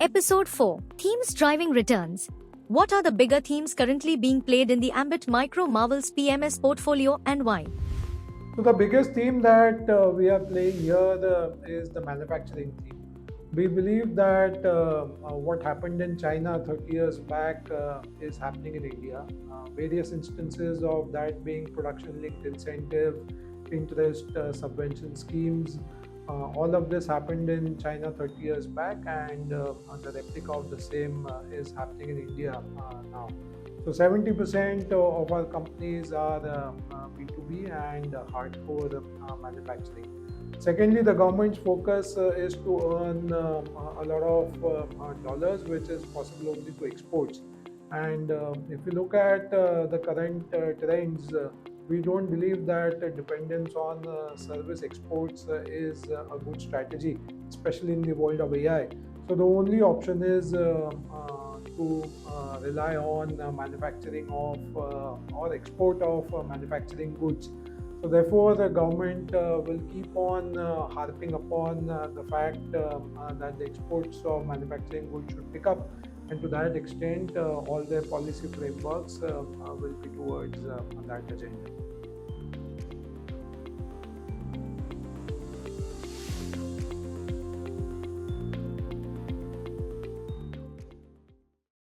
Episode 4 Themes Driving Returns. What are the bigger themes currently being played in the Ambit Micro Marvels PMS portfolio and why? So the biggest theme that we are playing here is the manufacturing theme. We believe that what happened in China 30 years back is happening in India. Various instances of that being production-linked incentive, interest, subvention schemes. All of this happened in China 30 years back, and the replica of the same is happening in India now. So 70% of our companies are B2B and hardcore manufacturing. Secondly, the government's focus is to earn a lot of dollars, which is possible only to exports. And if you look at the current trends, we don't believe that dependence on service exports is a good strategy, especially in the world of AI. So the only option is to rely on manufacturing of or export of manufacturing goods. So therefore, the government will keep on harping upon the fact that the exports of manufacturing goods should pick up, and to that extent, all their policy frameworks will be towards that agenda.